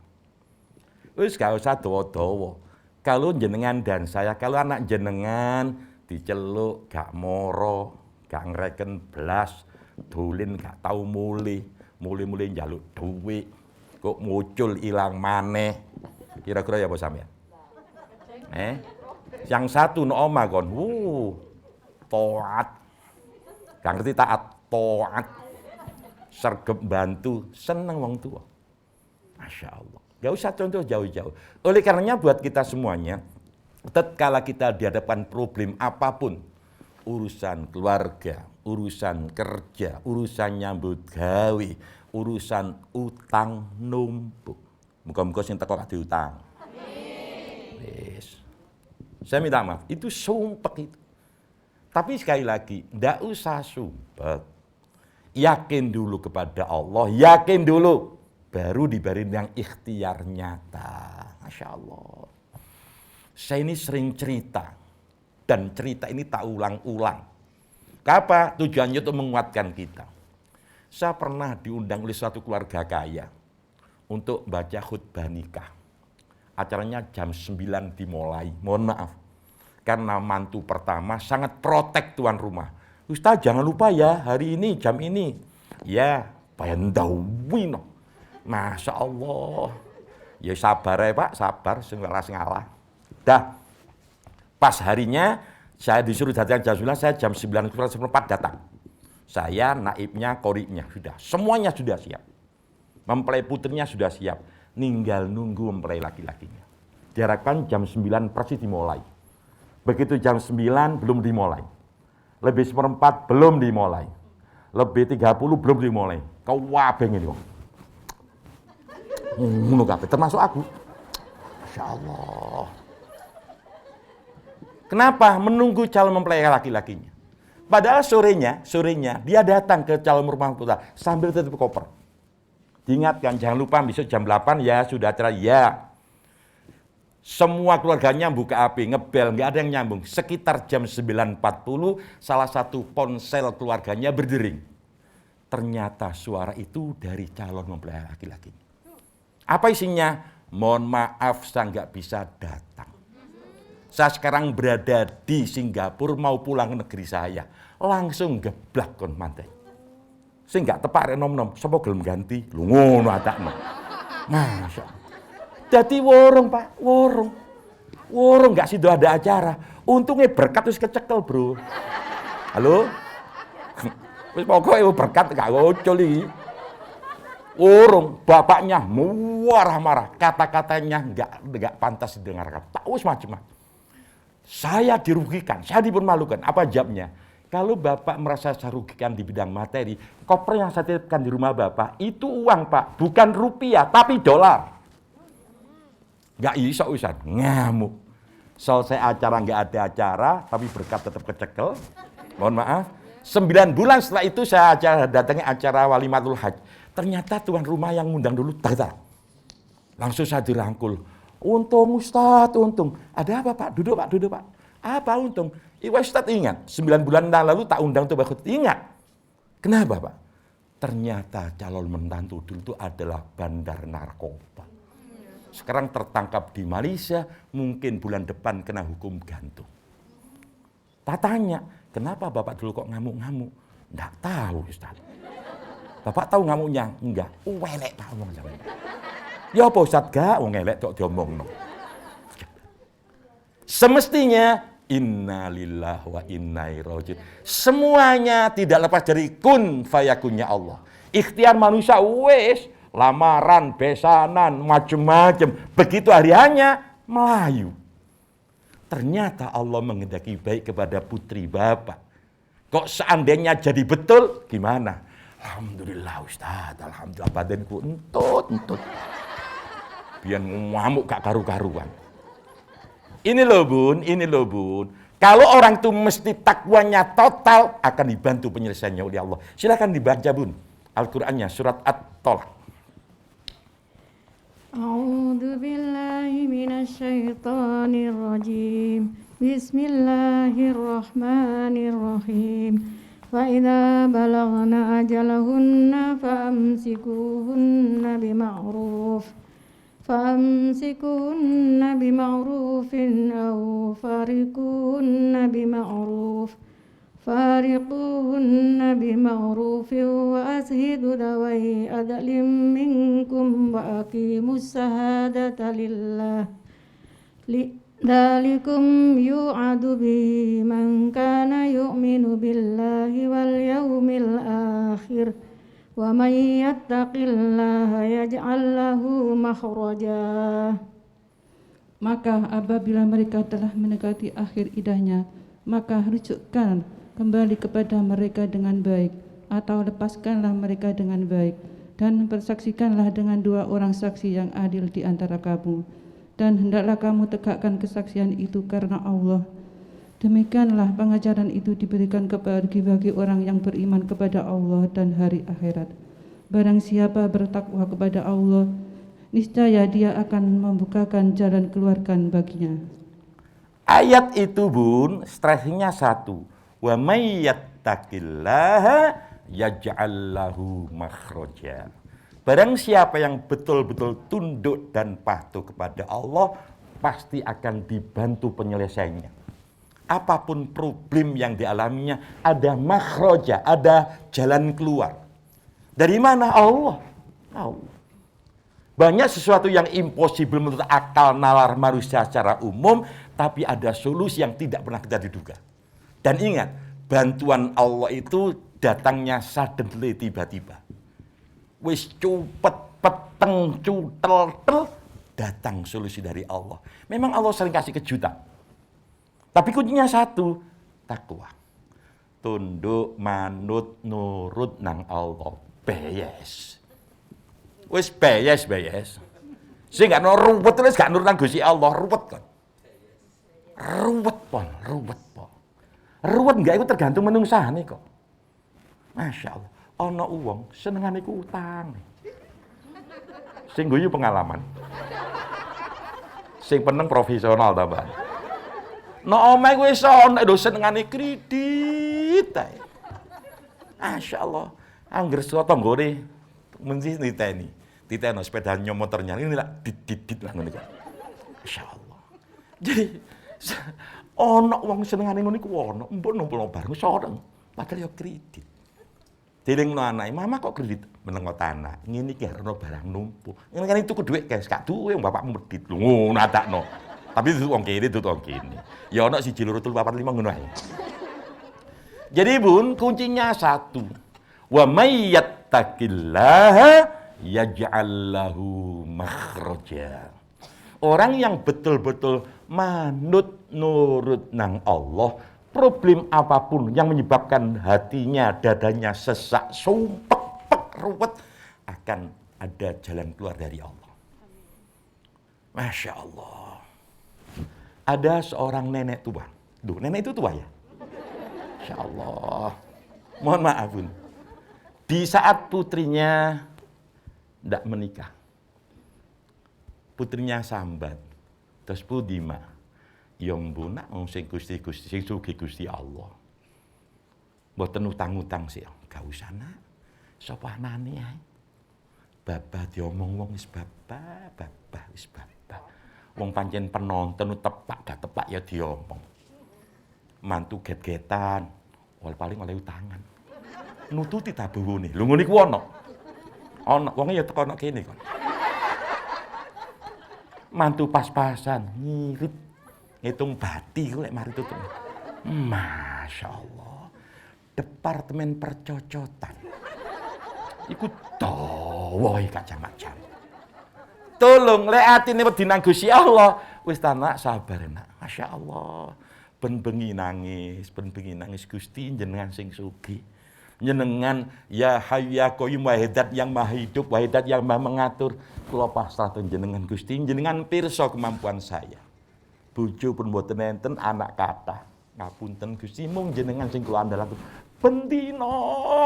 Wis gak usah dawa-dawa. Kalau jenengan dan saya, kalau anak jenengan diceluk gak moro, gak ngereken blas, dolin gak tahu muli njaluk duit, kok muncul ilang maneh. Kira-kira ya apa sampean? Yang satu no oma kon, taat. Gak ngerti taat, sergep bantu, seneng wong tua. Masya Allah. Gak usah contoh jauh-jauh. Oleh karenanya buat kita semuanya, tatkala kita dihadapkan problem apapun, urusan keluarga, urusan kerja, urusan nyambut gawe, urusan utang numpuk. Muga-muga sing teko gak diutang. Yes. Saya minta maaf, itu sumpek itu. Tapi sekali lagi, ndak usah sumpek. Yakin dulu kepada Allah, yakin dulu. Baru diberi yang ikhtiar nyata. Masya Allah. Saya ini sering cerita. Dan cerita ini tak ulang-ulang. Apa? Tujuannya untuk menguatkan kita. Saya pernah diundang oleh suatu keluarga kaya. Untuk baca khutbah nikah. Acaranya jam 9 dimulai. Mohon maaf. Karena mantu pertama sangat protek tuan rumah. Ustaz jangan lupa ya hari ini jam ini. Ya, pendawino. Masya Allah. Ya sabar ya Pak, sabar, senggalas ngalah. Dah, pas harinya saya disuruh datang jam 9, saya jam 9 kurang 4 datang. Saya, naibnya, koriknya, sudah. Semuanya sudah siap. Mempelai putrinya sudah siap. Ninggal nunggu mempelai laki-lakinya. diharapkan jam 9 persis dimulai. Begitu jam 9 belum dimulai. Lebih seperempat belum dimulai. Lebih 30 belum dimulai. Kau wabeng ini kok. Ngono kabeh termasuk aku. Masya Allah. Kenapa? Menunggu calon mempelai laki-lakinya. Padahal sorenya dia datang ke calon rumah putra sambil tutup koper. Diingatkan, jangan lupa besok jam 8 ya sudah acara ya. Semua keluarganya buka api, ngebel, nggak ada yang nyambung. Sekitar jam 9.40 salah satu ponsel keluarganya berdering. Ternyata suara itu dari calon mempelai laki-laki. Apa isinya? Mohon maaf saya nggak bisa datang. Saya sekarang berada di Singapura mau pulang ke negeri saya. Langsung geblak kon mantai. Sing gak tepak nom-nom, sapa gelem ganti? Lho ngono adakno. Masya Allah. Dadi worong, Pak, worong. Worong gak sido ada acara. Untungnya berkat wis kecekel, Bro. Halo? Wis pokoke berkat gak ngocol iki. Worong, bapaknya marah-marah. Kata-katanya enggak pantas didengarkan. Tak wis macam-macam. Saya dirugikan, saya dipermalukan. Apa jawabnya? Kalau Bapak merasa saya rugikan di bidang materi, koper yang saya titipkan di rumah Bapak, itu uang Pak, bukan rupiah, tapi dolar. Gak iso usan, ngamuk. Selesai acara nggak ada acara, tapi berkat tetap kecekel. Mohon maaf. 9 bulan setelah itu saya datangi acara Walimatul Hajj. Ternyata tuan rumah yang ngundang dulu, langsung saya dirangkul. Untung Ustadz, untung. Ada apa Pak? Duduk Pak, duduk Pak. Apa untung? Ustadz ingat, 9 bulan lalu tak undang tuh Pak. Ingat. Kenapa Pak? Ternyata calon menantu dulu itu adalah bandar narkoba. Sekarang tertangkap di Malaysia, mungkin bulan depan kena hukum gantung. Tak tanya, kenapa Bapak dulu kok ngamuk-ngamuk? Nggak tahu Ustadz. Bapak tahu ngamuknya? Enggak. Welek Pak ngomong sama. Ya apa Ustaz gak wong elek tok diomongno. Semestinya innalillahi wa inna ilaihi raji'un. Semuanya tidak lepas dari kun fayakunnya Allah. Ikhtiar manusia wis lamaran, besanan, macam-macam. Begitu hari hanya melayu. Ternyata Allah menghendaki baik kepada putri Bapak. Kok seandainya jadi betul gimana? Alhamdulillah Ustaz, alhamdulillah badanku entut. Biar ngamuk gak karu-karuan. Ini loh bun. Kalau orang itu mesti takwanya total, akan dibantu penyelesaiannya oleh Allah. Silakan dibaca bun. Al-Qur'annya surat At-Tolak. A'udzu billahi minasyaitonir rajim. Bismillahirrahmanirrahim. Wa idza balagna ajalahunna famsikuhunna bima'ruf. فأمسكوهن بمعروف أو فارقوهن بمعروف وأشهدوا ذوي عدل منكم وأقيموا الشهادة لله ذلكم يوعظ به من كان يؤمن بالله واليوم الآخر وَمَنْ يَتَّقِ اللَّهَ يَجْعَلْ لَهُ مَخْرَجًا. Maka apabila mereka telah mendekati akhir iddahnya, maka rujukkan kembali kepada mereka dengan baik, atau lepaskanlah mereka dengan baik, dan persaksikanlah dengan 2 orang saksi yang adil di antara kamu, dan hendaklah kamu tegakkan kesaksian itu karena Allah. Demikianlah pengajaran itu diberikan bagi orang yang beriman kepada Allah dan hari akhirat. Barang siapa bertakwa kepada Allah, niscaya dia akan membukakan jalan keluarkan baginya. Ayat itu bun, stresnya satu. Wa may yattaqillaha yaj'al lahu makhraja. Barang siapa yang betul-betul tunduk dan patuh kepada Allah, pasti akan dibantu penyelesaiannya. Apapun problem yang dialaminya, ada makhraja, ada jalan keluar. Dari mana? Allah. Banyak sesuatu yang impossible menurut akal nalar manusia secara umum, tapi ada solusi yang tidak pernah kita diduga. Dan ingat, bantuan Allah itu datangnya suddenly, tiba-tiba. Wis cupet, peteng, cutel, datang solusi dari Allah. Memang Allah sering kasih kejutan. Tapi kuncinya satu, takwa. Tunduk, manut, nurut nang Allah. Beyes. Wis beyes. Sing gak ruwet terus gak nurut nang Gusti Allah, ruwet kan. Ruwet pon. Ruwet enggak iku tergantung menungsane kok. Masya Allah. Ana wong senengane iku utang. Sing guyu pengalaman. Sing peneng profesional ta, Mbak. Omahe kuwi iso ana lho senengane kredit ae. Masya Allah. Angger saka tanggane mesti niteni. Titeno sepeda motornya ini lah dit lah ngono iku. Masya Allah. Jadi ana wong senengane ngono iku ana, mbok numpulno bareng soreng. Padahal ya kredit. Dilingno anake, "Mama kok kredit?" Menengo tanah. Ngene iki ana barang numpuk. Ngene kan itu ku dhuwit, guys. Gak duwe bapakmu medhit. Lho ngono adakno. Tapi itu wong kene, itu wong kene. Ya ana 1 2 3 4 5 ngono ae. Jadi Bun, kuncinya satu. Wa may yattaqillaha yaj'al lahu makhraja. Orang yang betul-betul manut nurut nang Allah, problem apapun yang menyebabkan hatinya, dadanya sesak, sumpek, ruwet, akan ada jalan keluar dari Allah. Masya Allah. Ada seorang nenek tua. Duh, nenek itu tua ya? Masya Allah. Mohon maaf, Bun. Di saat putrinya tidak menikah, putrinya sambat, terus pudima, yang bunak sing Gusti sing sugih Gusti Allah. Mboten utang-utang sih, gak usah nak. Sapa anane ae. Babah diomong wong wis babah wis babah. Wong pancen penonton tepak gak tepak ya diomong. Mantu get-getan, paling oleh utangan. Nututi tabuhune. Lho ngene iku ana. Ana wonge ya teko ana kene kok. Mantu pas-pasan, ngirit. Ngitung bati ku lek mari tutup. Masya Allah. Departemen percocotan. Iku dawa kacang-kacang. Tolong lek atine wedi nang Gusti Allah, wis ta nak sabar nak. Masya Allah. Ben bengi nangis Gusti jenengan sing sugih. Jenengan ya Hayyu ya Qayyum wahidat yang maha hidup, wahidat yang maha mengatur. Kula pasrah jenengan Gusti, jenengan pirsa kemampuan saya. Bojo pun mboten enten, anak kathah. Ngapunten Gusti, mung jenengan sing kula andhalaken. Bendina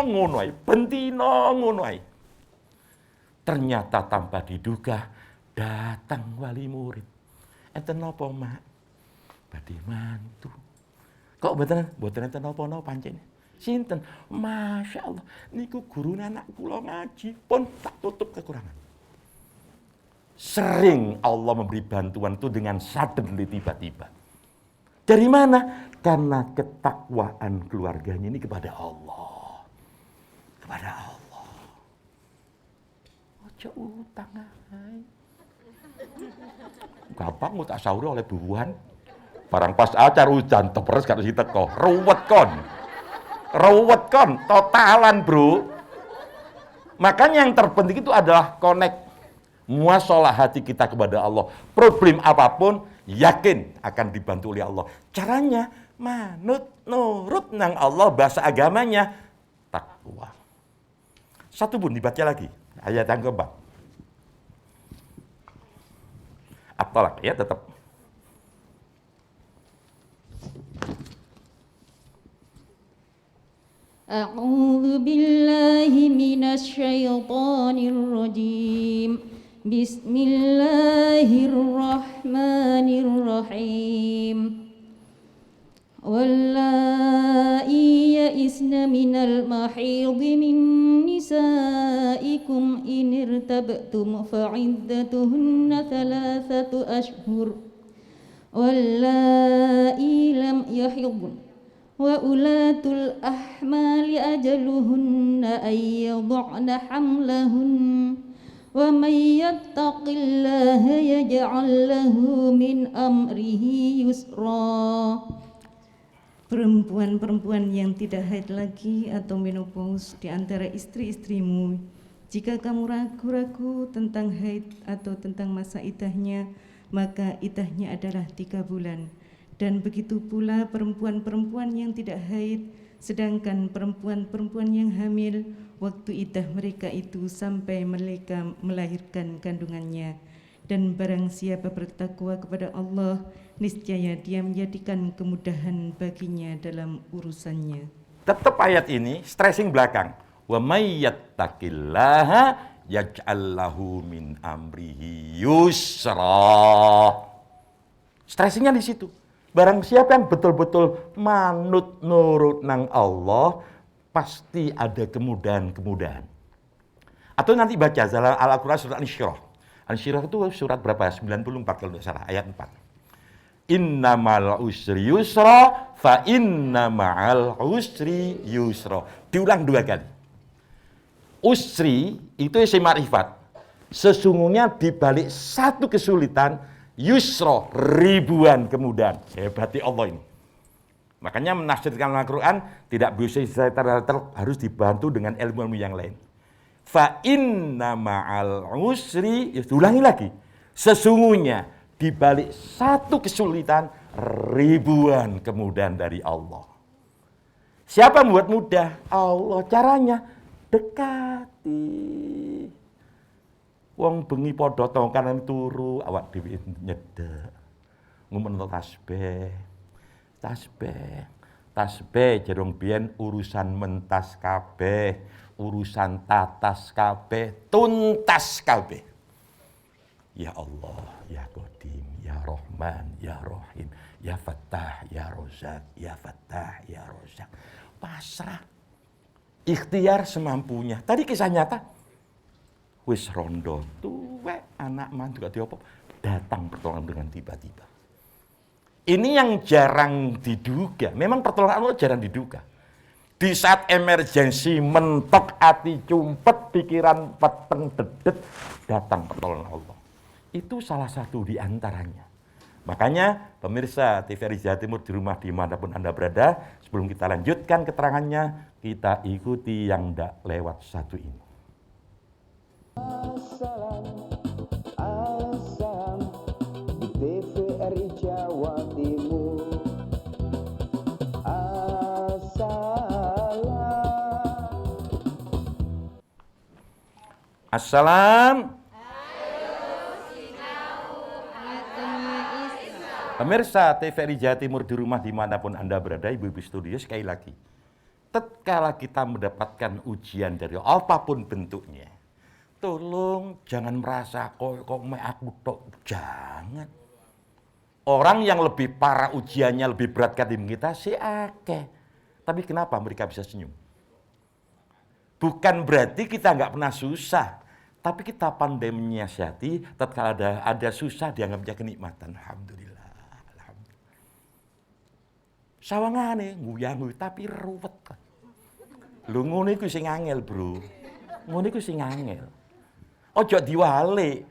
ngono ae. Ternyata tanpa diduga datang wali murid. Enten napa, Mak? Badhe mantu. Kok mboten enten napa-napa pancen. Sinten? Masya Allah. Niku gurune anak kula ngaji pun tak tutup kekurangan. Sering Allah memberi bantuan itu dengan suddenly tiba-tiba. Dari mana? Karena ketakwaan keluarganya ini kepada Allah. Kepada Allah. Ojo utang ae. Gampang tak sahur oleh buruan. Barang pas acara hujan terus gak teko. Ruwet kon, totalan bro. Makanya yang terpenting itu adalah connect muasalah hati kita kepada Allah. Problem apapun yakin akan dibantu oleh Allah. Caranya manut nurut nang Allah, bahasa agamanya takwa. Satu pun dibaca lagi ayat yang keempat. At-Thalaq ya tetap. أعوذ بالله من الشيطان الرجيم بسم الله الرحمن الرحيم واللائي يئسن من المحيض من نسائكم إن ارتبتم فعدتهن 3 أشهر واللائي لم يحضن وأولاة الأحمال أجلهن أن يضعن حملهن ومن يتق الله يجعل له من أمره يسرا. Perempuan-perempuan yang tidak haid lagi atau menopause di antara istri-istrimu Jika kamu ragu-ragu tentang haid atau tentang masa idahnya, maka idahnya adalah 3 bulan. Dan begitu pula perempuan-perempuan yang tidak haid, sedangkan perempuan-perempuan yang hamil, waktu idah mereka itu sampai mereka melahirkan kandungannya. Dan barang siapa bertakwa kepada Allah, niscaya Dia menjadikan kemudahan baginya dalam urusannya. Tetap ayat ini stressing belakang. Wa may yattaqillaha yaj'al lahu min amrihi yusra. Stressingnya di situ. Barang siapa yang betul-betul manut nurut nang Allah, pasti ada kemudahan-kemudahan. Atau nanti baca dalam Al-Qur'an surat Al-Insyirah. Al-Insyirah itu surat berapa? 94 kalau tidak salah, ayat 4. Innamal usri yusra fa inna ma'al usri yusra. Diulang 2 kali. Usri itu isim ma'rifat. Sesungguhnya di balik satu kesulitan, yusra, ribuan kemudahan. Hebati Allah ini. Makanya menafsirkan Al-Quran tidak bisa harus dibantu dengan ilmu-ilmu yang lain. Fa inna ma'al usri, ulangi lagi. Sesungguhnya di balik satu kesulitan, ribuan kemudahan dari Allah. Siapa membuat mudah? Allah. Caranya dekati. Wong bengi padha tongkanan turu, awak dhewe nyedek. Ngumpen tasbih. Tasbih jerung biyen urusan mentas kabeh, urusan tatas kabeh, tuntas kabeh. Ya Allah, ya Qadim, ya Rahman, ya Rahim, ya Fattah, ya Rozak, ya Fattah, ya Rozak. Pasrah. Ikhtiar semampunya. Tadi kisah nyata. Wis rondo, tuwek anak mantu gak diopok, datang pertolongan dengan tiba-tiba. Ini yang jarang diduga. Memang pertolongan Allah jarang diduga. Di saat emergensi, mentok hati cumpet, pikiran peteng dedet, datang pertolongan Allah. Itu salah satu di antaranya. Makanya pemirsa TVRI Jawa Timur di rumah dimanapun Anda berada, sebelum kita lanjutkan keterangannya, kita ikuti yang tidak lewat satu ini. Asam di TVRI Jawa Timur. Assalam. Pemirsa TVRI Jawa Timur di rumah dimanapun Anda berada, ibu-ibu studio, sekali lagi. Tatkala kita mendapatkan ujian dari apapun bentuknya, tolong jangan merasa kok aku tok, jangan. Orang yang lebih parah ujiannya, lebih berat ketimbang kita si akeh. Tapi kenapa mereka bisa senyum? Bukan berarti kita nggak pernah susah, tapi kita pandai menyiasati. Tatkala ada susah dianggapnya kenikmatan. Alhamdulillah. Sawangane nguyang tapi ruwet. Lho ngono iku sing angel, Bro. Ngono iku sing angel. Ojo diwalik.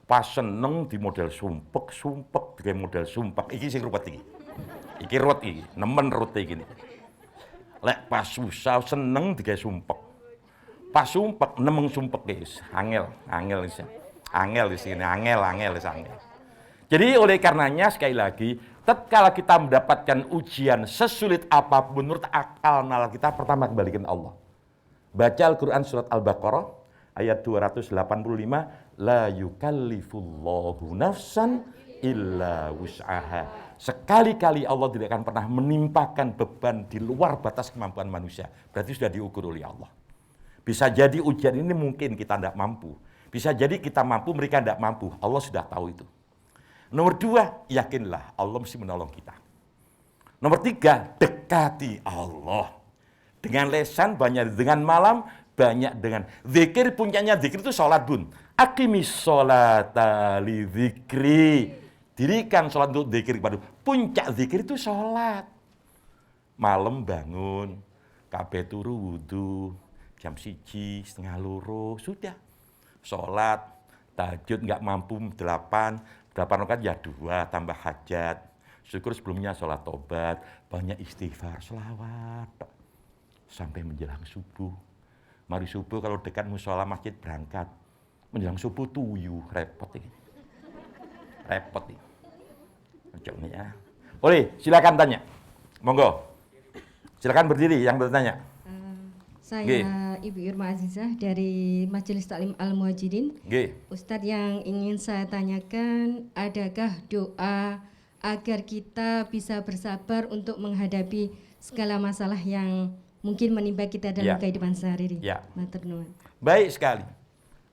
Pas seneng di model sumpek di model sumpek. Iki sing ruwet iki. Iki ruwet iki, nemen rute iki. Lek pas susah seneng digawe sumpek. Pas sumpek nemeng sumpek guys. Angel wis. Angel di sini, angel. Jadi oleh karenanya sekali lagi, tatkala kita mendapatkan ujian sesulit apapun menurut akal nalar kita, pertama kembalikan Allah. Baca Al-Quran surat Al-Baqarah ayat 285, la yukallifullahu nafsan illa wus'aha. Sekali-kali Allah tidak akan pernah menimpakan beban di luar batas kemampuan manusia. Berarti sudah diukur oleh Allah. Bisa jadi ujian ini mungkin kita tidak mampu. Bisa jadi kita mampu, mereka tidak mampu. Allah sudah tahu itu. Nomor 2, yakinlah Allah mesti menolong kita. Nomor 3, dekati Allah. Dengan lesan banyak, dengan malam banyak, dengan zikir. Puncaknya zikir itu sholat, bun. Aqimis sholata li zikri. Dirikan sholat untuk zikir kepada. Puncak zikir itu sholat. Malam bangun, kabeh turu wudu, jam 1, setengah 2, sudah. Sholat, tahajud nggak mampu 8 rakaat ya 2 tambah hajat. Syukur sebelumnya sholat tobat, banyak istighfar, selawat sampai menjelang subuh. Mari subuh kalau dekat musola masjid berangkat. Menjelang subuh tuyu, repot ini. Repot ini. Nih ya. Boleh, silakan tanya. Monggo. Silakan berdiri yang bertanya. Saya Ibu Irma Azizah dari Majelis Taklim Al-Muwajjidin. Ustadz, yang ingin saya tanyakan, adakah doa agar kita bisa bersabar untuk menghadapi segala masalah yang mungkin menimpa kita dalam kehidupan sehari-hari? Matur nuwun. Baik sekali.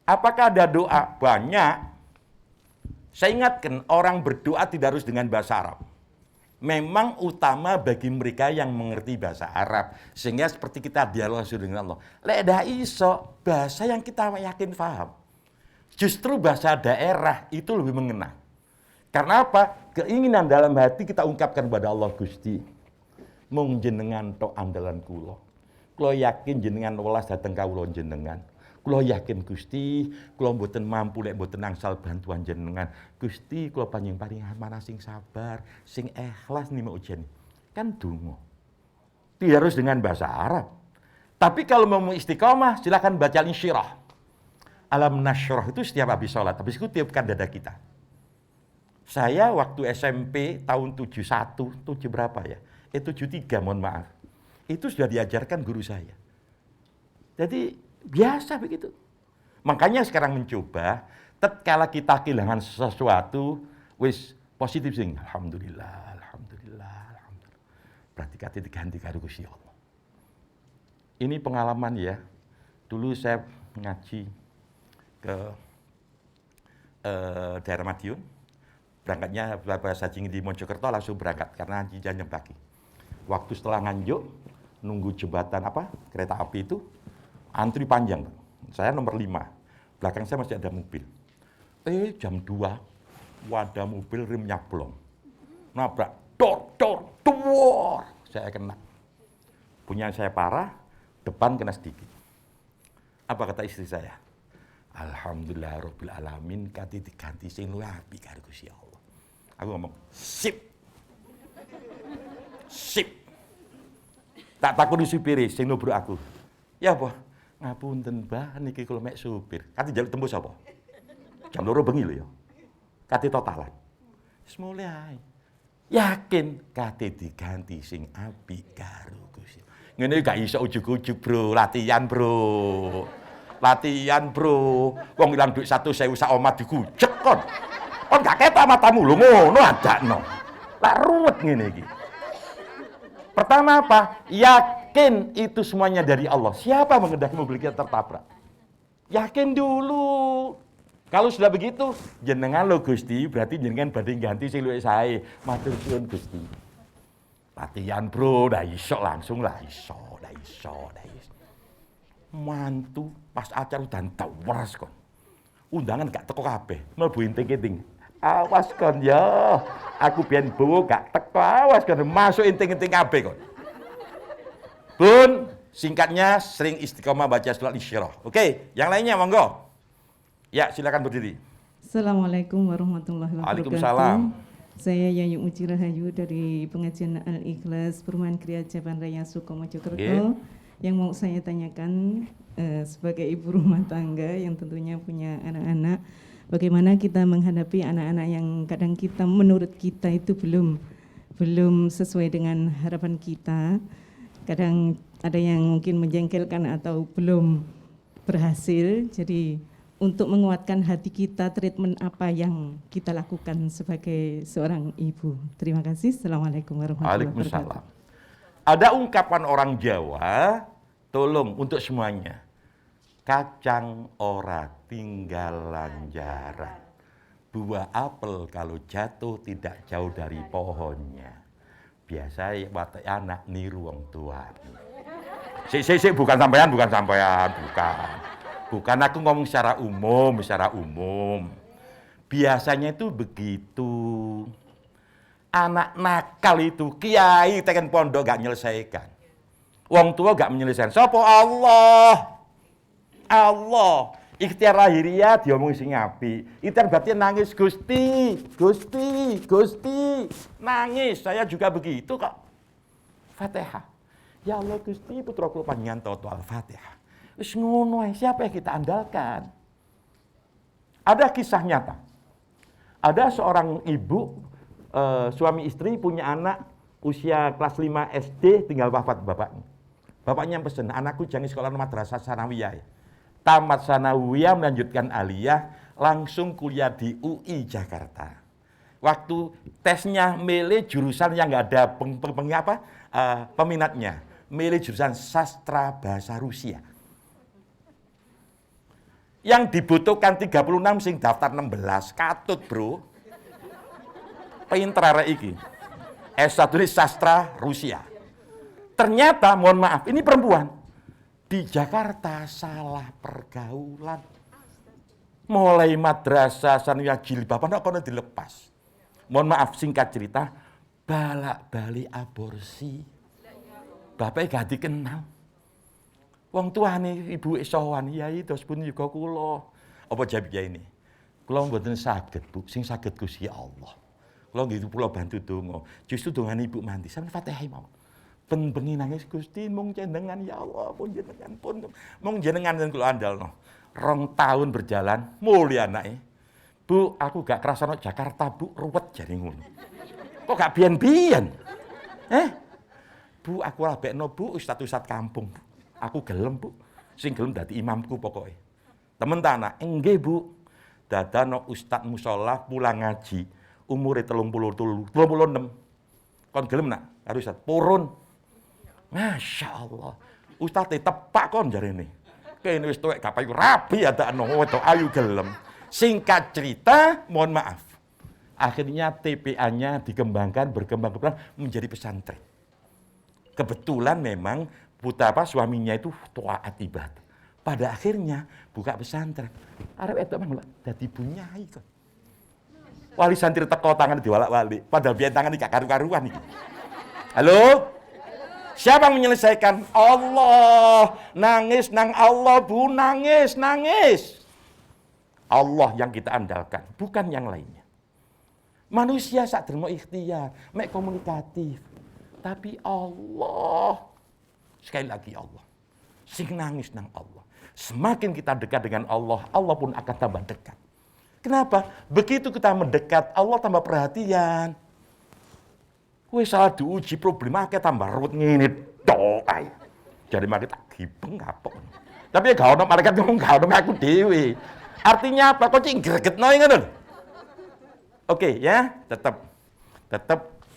Apakah ada doa? Banyak. Saya ingatkan, orang berdoa tidak harus dengan bahasa Arab. Memang utama bagi mereka yang mengerti bahasa Arab. Sehingga seperti kita dialog langsung dengan Allah. Lek iso, bahasa yang kita yakin paham. Justru bahasa daerah itu lebih mengena. Karena apa? Keinginan dalam hati kita ungkapkan kepada Allah, Gusti. Mung jenengan tok andalan kula. Kula yakin jenengan welas dateng kawula jenengan. Kula yakin Gusti, kula mboten mampu lek mboten angsal bantuan jenengan. Gusti, kula panjenengan paring amanah sing sabar, sing ikhlas nima ujian. Kan donga. Tidak harus dengan bahasa Arab. Tapi kalau mau istiqomah, silakan baca insyirah. Alam nasyrah itu setiap habis sholat, habis itu tiupkan dada kita. Saya waktu SMP tahun 71, 7 berapa ya? 73, mohon maaf. Itu sudah diajarkan guru saya. Jadi biasa begitu. Makanya sekarang mencoba, tatkala kita kehilangan sesuatu, wis positif sing, alhamdulillah, alhamdulillah, alhamdulillah. Berarti kata diganti karo Gusti Allah. Ini pengalaman ya. Dulu saya ngaji ke daerah Madiun. Berangkatnya bahasa Cinggi di Mojokerto langsung berangkat karena ngaji jam pagi. Waktu setelah nganjuk, nunggu jembatan kereta api itu, antri panjang. Saya nomor 5. Belakang saya masih ada mobil. Jam 2, wadah mobil rem nyablong. Nabrak, dor. Saya kena. Punya saya parah, depan kena sedikit. Apa kata istri saya? Alhamdulillah Rabbil Alamin, kati diganti sing luwih apik karo Gusti Allah. Aku ngomong, sip. Tak takoni supire sing nubruk aku. Ya apa? Ngapunten Mbah niki kula mek supir. Kate njaluk tembus apa? Jam 2 bengi lho ya. Kate totalan. Wis mulai. Yakin kate diganti sing apik karo Gusti. Ngene gak iso ujug-ujug, Bro. Latihan, Bro. Wong ilang duit 1.000 sak omah digujek kon. Kon gak ketok matamu lho ngono adakno. Lah ruwet ngene iki. Pertama apa? Yakin itu semuanya dari Allah. Siapa mengendaki mobil kita tertabrak? Yakin dulu. Kalau sudah begitu, jenengan lo Gusti, berarti jenengan banding ganti sing luwih sae. Matur suwun Gusti. Latihan bro, dah iso langsung lah iso. Mantu pas acara udan tawas kon. Undangan gak teko kabeh, mlebu inting-inting. Awas kon ya, aku biyen bowo gak teko, awas kon masuk inting-inting kabeh kon. Bun, singkatnya sering istiqomah baca surat Isyirah. Oke, yang lainnya monggo. Ya, silakan berdiri. Assalamualaikum warahmatullahi wabarakatuh. Waalaikumsalam. Saya Yayu Uci Rahayu dari pengajian Al-Ikhlas Perumahan Kriya Jaban Raya Sukomojokerto. Yang mau saya tanyakan sebagai ibu rumah tangga yang tentunya punya anak-anak, bagaimana kita menghadapi anak-anak yang kadang kita menurut kita itu belum sesuai dengan harapan kita. Kadang ada yang mungkin menjengkelkan atau belum berhasil. Jadi untuk menguatkan hati kita, treatment apa yang kita lakukan sebagai seorang ibu. Terima kasih. Assalamualaikum warahmatullahi wabarakatuh. Waalaikumsalam. Ada ungkapan orang Jawa, tolong untuk semuanya. Kacang ora tinggalan jarak. Buah apel kalau jatuh tidak jauh dari pohonnya. Biasa watak anak niru wong tua. Bukan sampean. Bukan, aku ngomong secara umum. Biasanya itu begitu. Anak nakal itu, kiai teken pondok gak menyelesaikan. Wong tua gak menyelesaikan. Sapa Allah. Ikhtiar lahiriah diomong sing apik. Ikhtiar batin nangis Gusti. Nangis, saya juga begitu kok. Fatihah. Ya Allah Gusti, putra kula panjenengan toto Al-Fatihah. Wis ngono ae, siapa yang kita andalkan? Ada kisah nyata. Ada seorang ibu, suami istri punya anak usia kelas 5 SD, tinggal wafat bapaknya. Bapaknya pesen, anakku jangan sekolah madrasah sanawiyah. Tamat sanawiyah, melanjutkan aliyah, langsung kuliah di UI Jakarta. Waktu tesnya milih jurusan yang nggak ada peminatnya. Milih jurusan sastra bahasa Rusia. Yang dibutuhkan 36 sing daftar 16, katut bro. Pinter arek iki. S1 ini sastra Rusia. Ternyata, mohon maaf, ini perempuan. Di Jakarta salah pergaulan. Mulai madrasah sanawiyah jilbaban kok dilepas. Mohon maaf, singkat cerita, balak-balik aborsi. Bapaknya gak dikenal. Wong tuane ibu sowan, yai dos pun juga kula. Apa jawab ya ini? Kula mboten saged, Bu, sing saged Gusti Allah. Kula nggih kula bantu donga. Justru dongane ibu mandi sampeyan Fatihah mawon. Ben-bengi nangis Gusti mung jenengan ya Allah, pun jenengan pun mung jenengan sing kula andalno. 2 tahun berjalan, mulya anake. Bu, aku gak kerasa Jakarta, Bu, ruwet jare ngono. Kok gak biyen-biyen? Bu, aku rabekno Bu, ustad-ustad kampung. Aku gelem, Bu. Sing gelem dadi imamku pokoke. Temen ta anak, nggih, Bu. Dadano ustad musala pulang ngaji, umure 36. Kon gelem nak karo ustad purun. Masya Allah. Ustad tepak kon jarene. Kene wis tuwek gak payu rabi adakno wedok ayu gelem. Singkat cerita, mohon maaf. Akhirnya TPA-nya dikembangkan, berkembang menjadi pesantren. Kebetulan memang suaminya itu taat ibadah. Pada akhirnya buka pesantren. Arep wedok mang dadi bunyai kok. Wali santri teko tangan diwalak-walik. Padahal biyen tangan iki gak karu-karuan iki. Halo? Siapa yang menyelesaikan? Allah. Nangis nang Allah, Bu, nangis. Allah yang kita andalkan, bukan yang lainnya. Manusia sak dermo ikhtiar, mek komunikatif. Tapi Allah, sekali lagi Allah, sing nangis nang Allah. Semakin kita dekat dengan Allah, Allah pun akan tambah dekat. Kenapa? Begitu kita mendekat, Allah tambah perhatian. Wis salah diuji problem akeh tambah ruwet ngene tok ae. Jadi malaikat tak gibeng kapok. Tapi gak ono malaikat ngomong gak ono aku dhewe. Artinya apa? Kok cing gregetno ngono. Oke ya, tetap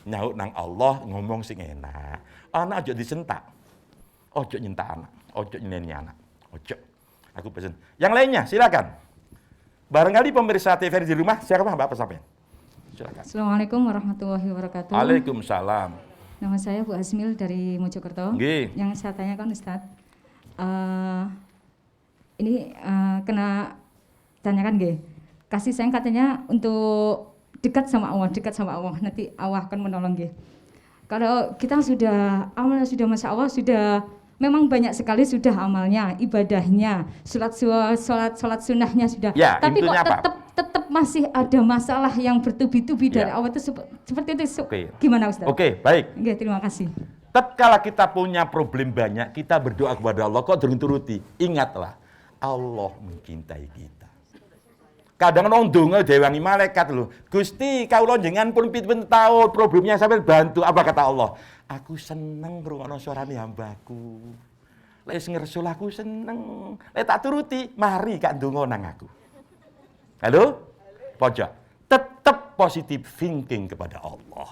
nyaut nang Allah, ngomong sing enak. Anak aja disentak. Ojo nyentak anak, ojo nyeneni anak. Ojo. Aku pesen. Yang lainnya silakan. Barangkali pemirsa TVRI di rumah, siapa Mbak sampean? Silakan. Assalamualaikum warahmatullahi wabarakatuh. Waalaikumsalam. Nama saya Bu Asmil dari Mojokerto. Nggih. Yang saya tanyakan Ustadz, ini kena tanyakan nggih. Kasih sayang katanya untuk dekat sama Allah. Nanti Allah akan menolong nggih. Kalau kita sudah amalnya sudah Masya Allah sudah memang banyak sekali sudah amalnya, ibadahnya, sholat sunnahnya sudah. Ya, tapi kok apa? tetap masih ada masalah yang bertubi-tubi dari Allah itu seperti itu. Gimana Ustaz? Oke, baik. Oke, terima kasih. Tatkala kita punya problem banyak, kita berdoa kepada Allah, kok durung-turuti. Ingatlah, Allah mencintai kita. Kadang orang donga dewangi malaikat lho. Gusti, kawula jenengan pun pinten tahu problemnya sampai bantu. Apa kata Allah? Aku seneng ngrungokno suarane hambaku. Lek sing ngersul aku seneng. Lek tak turuti, mari kak ndonga nang aku. Halo? Pojok. Tetap positive thinking kepada Allah.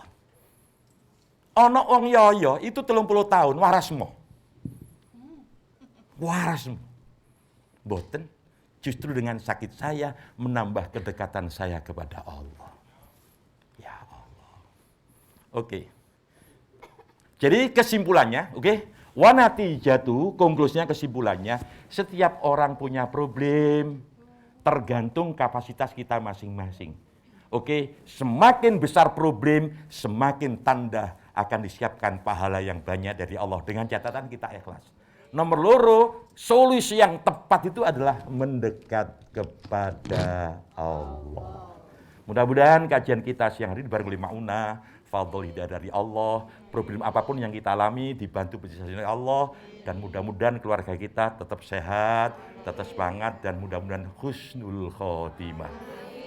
Ana wong yoyo itu 30 tahun warasmu. Boten. Justru dengan sakit saya menambah kedekatan saya kepada Allah. Ya Allah. Oke. Jadi kesimpulannya, oke? Wanati jatuh, konklusinya kesimpulannya, setiap orang punya problem, tergantung kapasitas kita masing-masing. Oke, semakin besar problem, semakin tanda akan disiapkan pahala yang banyak dari Allah. Dengan catatan kita ikhlas. Nomor 2, solusi yang tepat itu adalah mendekat kepada Allah. Mudah-mudahan kajian kita siang hari ini bareng Mauna, fadl hidayah dari Allah. Problem apapun yang kita alami dibantu bersih oleh Allah, dan mudah-mudahan keluarga kita tetap sehat, tetap semangat, dan mudah-mudahan husnul khotimah.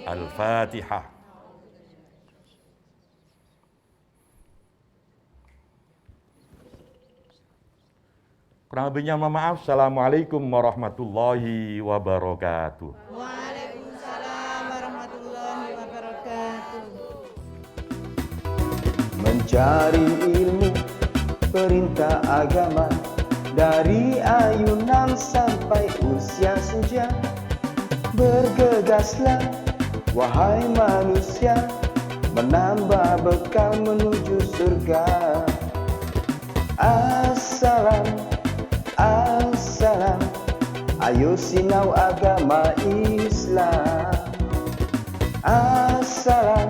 Al-Fatihah. Kurang lebihnya mohon maaf. Assalamualaikum warahmatullahi wabarakatuh. Waalaikumsalam warahmatullahi wabarakatuh. Mencari ilmu perintah agama, dari ayunan sampai usia senja. Bergegaslah wahai manusia, menambah bekal menuju surga. Assalam, assalam, ayo sinau agama Islam. Assalam,